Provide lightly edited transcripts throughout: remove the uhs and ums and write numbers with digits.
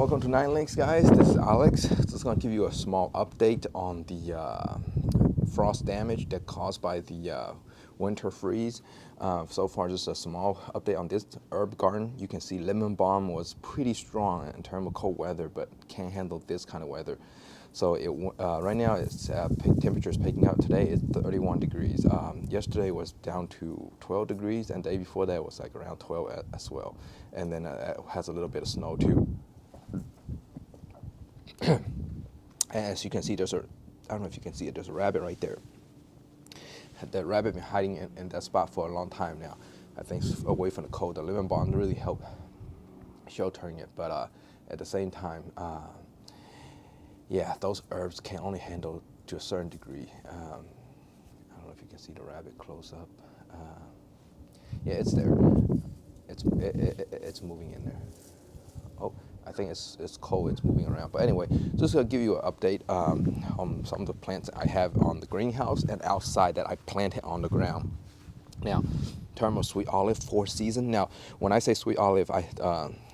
welcome to Nine Links, guys. This is Alex. Just going to give you a small update on the frost damage that caused by the winter freeze. So far, just a small update on this herb garden. You can see lemon balm was pretty strong in terms of cold weather, but can't handle this kind of weather. So right now, it's temperature is peaking out. Today it's 31 degrees. Yesterday was down to 12 degrees, and the day before that was like around 12 as well. And then it has a little bit of snow too. As you can see, I don't know if you can see it, there's a rabbit right there. That rabbit been hiding in that spot for a long time now. I think it's away from the cold. The lemon balm really helped sheltering it, but at the same time, yeah, those herbs can only handle to a certain degree. I don't know if you can see the rabbit close up. Yeah, it's there. It's moving in there. Oh, I think it's cold. It's moving around. But anyway, just gonna give you an update on some of the plants I have on the greenhouse and outside that I planted on the ground. Now, in terms of sweet olive, 4 season. Now, when I say sweet olive,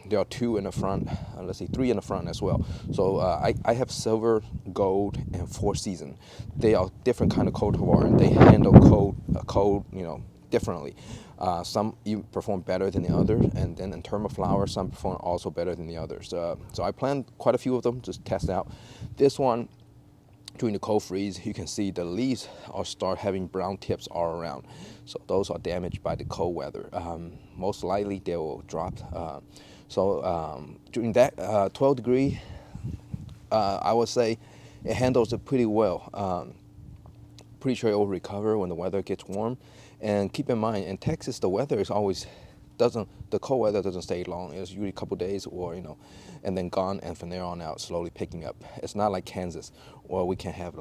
there are 2 in the front. Let's see, 3 in the front as well. So I have silver, gold, and 4 season. They are different kind of cultivar, and they handle cold, differently. Some even perform better than the others, and then in terms of flowers, some perform also better than the others. So I planted quite a few of them, just test out. This one, during the cold freeze, you can see the leaves start having brown tips all around. So those are damaged by the cold weather. Most likely they will drop. During that 12 degree, I would say it handles it pretty well. Pretty sure it will recover when the weather gets warm. And keep in mind, in Texas, the weather is always the cold weather doesn't stay long. It's usually a couple days or, and then gone, and from there on out, slowly picking up. It's not like Kansas, where we can have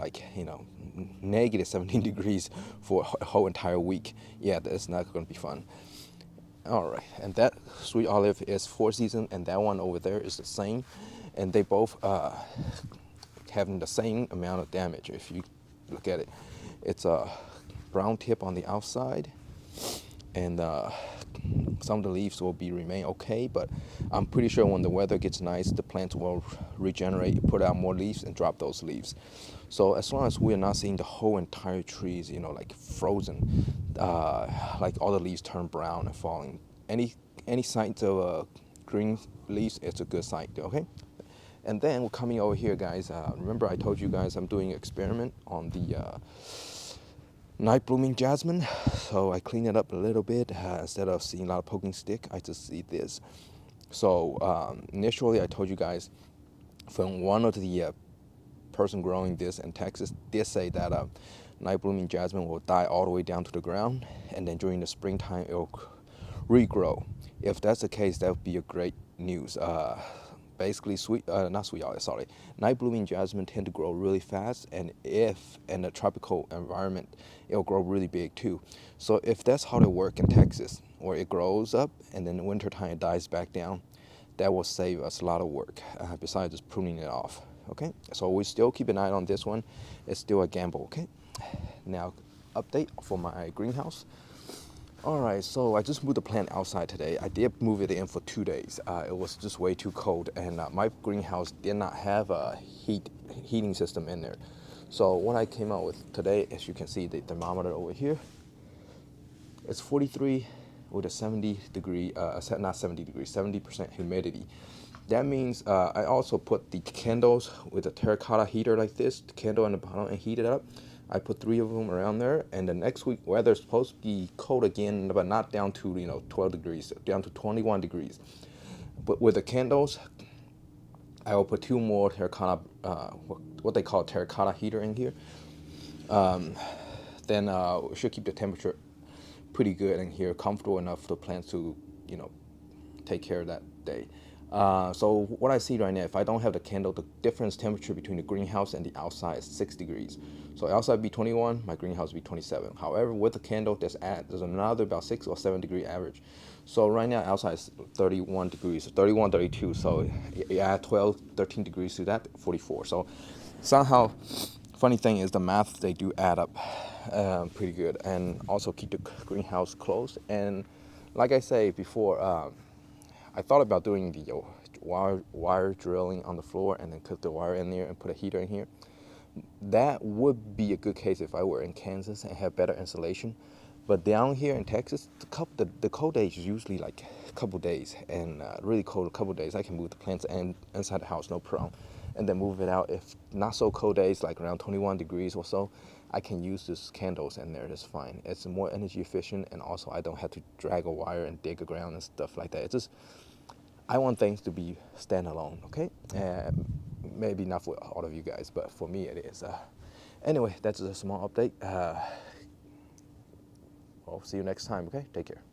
negative 17 degrees for a whole entire week. Yeah, that's not going to be fun. All right, and that sweet olive is 4 season, and that one over there is the same. And they both having the same amount of damage. If you look at it, it's a brown tip on the outside, and some of the leaves will remain okay, but I'm pretty sure when the weather gets nice, the plants will regenerate, put out more leaves, and drop those leaves. So as long as we're not seeing the whole entire trees, like frozen, like all the leaves turn brown and falling, any signs of green leaves, it's a good sign, okay? And then we're coming over here, guys. Remember I told you guys I'm doing an experiment on the night blooming jasmine. So I clean it up a little bit. Instead of seeing a lot of poking stick, I just see this. So initially I told you guys from one of the person growing this in Texas did say that night blooming jasmine will die all the way down to the ground, and then during the springtime it will regrow. If that's the case, that would be a great news. Basically, night blooming jasmine tend to grow really fast, and if in a tropical environment, it'll grow really big too. So if that's how they work in Texas, where it grows up and then in the wintertime it dies back down, that will save us a lot of work besides just pruning it off. Okay, so we still keep an eye on this one. It's still a gamble. Okay, now update for my greenhouse. All right, so I just moved the plant outside today. I did move it in for 2 days. It was just way too cold, and my greenhouse did not have a heating system in there. So what I came out with today, as you can see, the thermometer over here, it's 43 with a 70% humidity. That means I also put the candles with a terracotta heater like this, the candle on the bottom, and heat it up. I put 3 of them around there, and the next week weather is supposed to be cold again, but not down to 12 degrees, down to 21 degrees. But with the candles, I will put 2 more terracotta, what they call terracotta heater in here. Then we should keep the temperature pretty good in here, comfortable enough for the plants to take care of that day. So what I see right now, if I don't have the candle, the difference temperature between the greenhouse and the outside is 6 degrees. So outside be 21, my greenhouse be 27. However, with the candle, there's another about 6 or 7 degree average. So right now outside is 31 degrees, 31, 32. So you add 12, 13 degrees to that, 44. So somehow, funny thing is the math, they do add up pretty good, and also keep the greenhouse closed. And like I say before, I thought about doing the wire drilling on the floor and then put the wire in there and put a heater in here. That would be a good case if I were in Kansas and have better insulation. But down here in Texas, the cold days is usually like a couple days, and really cold a couple days. I can move the plants inside the house, no problem, and then move it out. If not so cold days, like around 21 degrees or so, I can use this candles in there. That's fine. It's more energy efficient, and also I don't have to drag a wire and dig a ground and stuff like that. It's just I want things to be standalone, okay? Maybe not for all of you guys, but for me it is. Anyway, that's a small update. I'll see you next time, okay? Take care.